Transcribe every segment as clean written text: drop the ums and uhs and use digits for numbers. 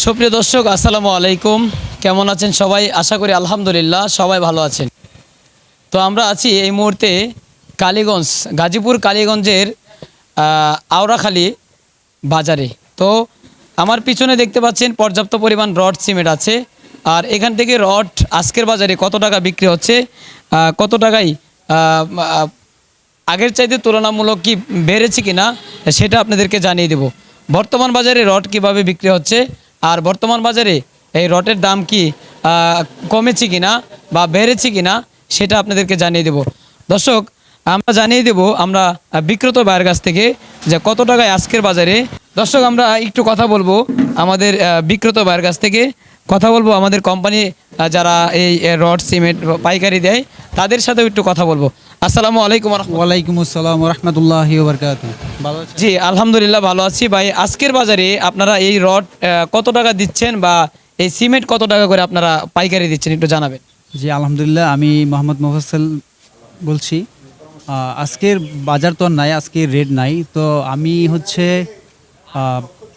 সুপ্রিয় দর্শক, আসসালামু আলাইকুম। কেমন আছেন সবাই? আশা করি আলহামদুলিল্লাহ সবাই ভালো আছেন। তো আমরা আছি এই মুহূর্তে কালীগঞ্জ, গাজীপুর কালীগঞ্জের আওড়াখালী বাজারে। তো আমার পিছনে দেখতে পাচ্ছেন পর্যাপ্ত পরিমাণ রড সিমেন্ট আছে। আর এখান থেকে রড আজকের বাজারে কত টাকা বিক্রি হচ্ছে, কত টাকায় আগের চাইতে তুলনামূলক কি বেড়েছে কিনা সেটা আপনাদেরকে জানিয়ে দেব। বর্তমান বাজারে রড কিভাবে বিক্রি হচ্ছে আর বর্তমান বাজারে এই রডের দাম কি কমেছে কিনা বা বেড়েছে কিনা সেটা আপনাদেরকে জানিয়ে দেব। দর্শক, আমরা জানিয়ে দেব আমরা বিক্রেত ভাইয়ের কাছ থেকে যে কত টাকায় আজকের বাজারে। দর্শক, আমরা একটু কথা বলবো আমাদের বিক্রেত ভাইয়ের কাছ থেকে, কথা বলবো আমাদের কোম্পানি যারা এই রড সিমেন্ট পাইকারি দেয় তাদের সাথেও একটু কথা বলবো। আসসালামু আলাইকুম। ওয়ালাইকুম আসসালাম রহমতুল্লাহি ওয়া বারাকাতুহু। ভালো আছেন? জি আলহামদুলিল্লাহ ভালো আছি ভাই। আজকের বাজারে আপনারা এই রড কত টাকা দিচ্ছেন বা এই সিমেন্ট কত টাকা করে আপনারা পাইকারি দিচ্ছেন একটু জানাবেন। জি আলহামদুলিল্লাহ, আমি মোহাম্মদ মোফাজ্জল বলছি। আজকের বাজার তো আর নাই, আজকে রেট নাই। তো আমি হচ্ছে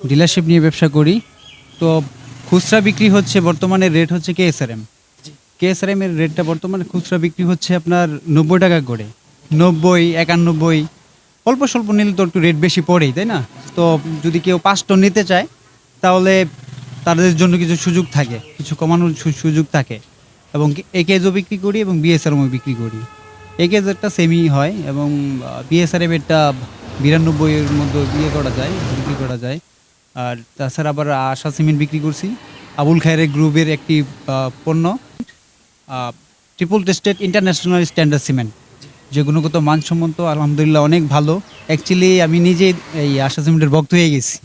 ডিলারশিপ নিয়ে ব্যবসা করি। তো খুচরা বিক্রি হচ্ছে বর্তমানে রেট হচ্ছে কেএসআরএম এর রেটটা বর্তমানে খুচরা বিক্রি হচ্ছে আপনার 90 টাকা করে, 90, 91। অল্প স্বল্প নিলে তো একটু রেট বেশি পড়েই, তাই না? তো যদি কেউ 5 টন নিতে চায় তাহলে তাদের জন্য কিছু সুযোগ থাকে, কিছু কমানোর সুযোগ থাকে। এবং একেজও বিক্রি করি এবং বিএসআরএমও বিক্রি করি। একেজেরটা সেমি হয় এবং বিএসআরএম এরটা 92 এর মধ্যে বিক্রি করা যায়। আর তাছাড়া আবার আশা সিমেন্ট বিক্রি করছি, আবুল খায়ের গ্রুপের একটি পণ্য, triple tested international standard cement, যে গুণগত মানসম্মত আলহামদুলিল্লাহ অনেক ভালো। অ্যাকচুয়ালি আমি নিজে এই আশা সিমেন্টের ভক্ত হয়ে গেছি,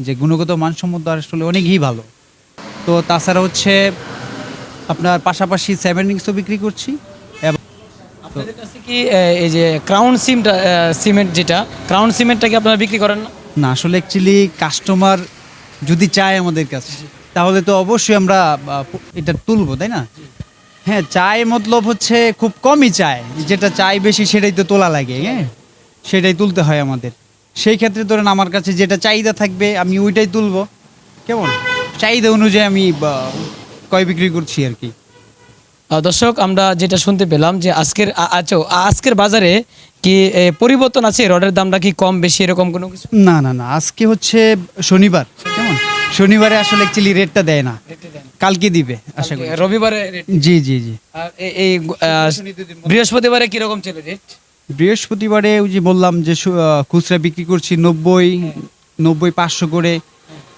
যে গুণগত মানসম্মত আসলে অনেকই ভালো। তো তাছাড়া হচ্ছে আপনার পাশাপাশি 7 ইঞ্চও বিক্রি করছি। এবং আপনাদের কাছে কি এই যে ক্রাউন সিমেন্ট যেটা ক্রাউন সিমেন্টটা কি আপনারা বিক্রি করেন না? না, আসলে অ্যাকচুয়ালি কাস্টমার যদি চায় আমাদের কাছে তাহলে তো অবশ্যই আমরা এটা তুলবো, তাই না? হ্যাঁ, চায় মতলব হচ্ছে খুব কমই চায়, যেটা চাই বেশি সেটাই তো তোলা লাগে। হ্যাঁ, সেটাই তুলতে হয় আমাদের। সেই ক্ষেত্রে ধরেন আমার কাছে যেটা চাহিদা থাকবে আমি ওইটাই তুলবো। কেমন চাহিদা অনুযায়ী আমি ক্রয় বিক্রি করছি আর কি। দর্শক, আমরা যেটা শুনতে পেলাম যে আজকের বাজারে কি পরিবর্তন আছে, রডের দামটা কি কম বেশি এরকম কোনো কিছু? না না না, আজকে হচ্ছে শনিবার। কেমন শনিবারে আসলে অ্যাকচুয়ালি রেটটা দেয় না, কালকে দিবে আশা করি। রবিবারে জি জি জি। আর এই বৃহস্পতিবারে কিরকম ছিল রেট? বৃহস্পতিবারে ওই যে বললাম যে খুচরা বিক্রি করছি 90, 500 করে,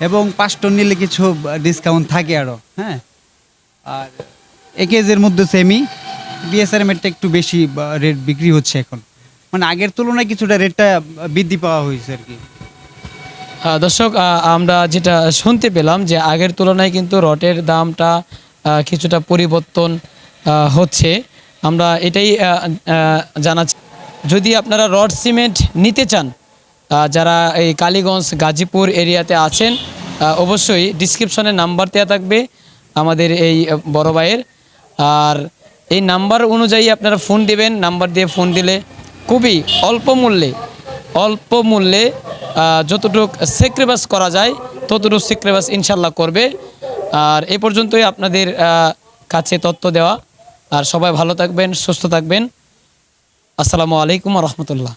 এবং 5 টন নিলে কিছু ডিসকাউন্ট থাকে আরো। হ্যাঁ, আর একেজের মধ্যে সেমি, বিএসআরএম এরটা একটু বেশি রেট বিক্রি হচ্ছে এখন, মানে আগের তুলনায় কিছুটা রেটটা বৃদ্ধি পাওয়া হয়েছে আর কি। দর্শক, আমরা যেটা শুনতে পেলাম যে আগের তুলনায় কিন্তু রডের দামটা কিছুটা পরিবর্তন হচ্ছে। আমরা এটাই জানাচ্ছি। যদি আপনারা রড সিমেন্ট নিতে চান, যারা এই কালীগঞ্জ গাজীপুর এরিয়াতে আছেন, অবশ্যই ডিসক্রিপশনে নাম্বার দেওয়া থাকবে আমাদের এই বড় ভাইয়ের। আর এই নাম্বার অনুযায়ী আপনারা ফোন দিবেন। নাম্বার দিয়ে ফোন দিলে খুবই অল্প মূল্যে যতটুকু স্যাক্রিফাইস করা যায় ততটুকু স্যাক্রিফাইস ইনশাল্লাহ করবে। আর এ পর্যন্তই আপনাদের কাছে তথ্য দেওয়া। আর সবাই ভালো থাকবেন, সুস্থ থাকবেন। আসসালামু আলাইকুম ওয়া রাহমাতুল্লাহ।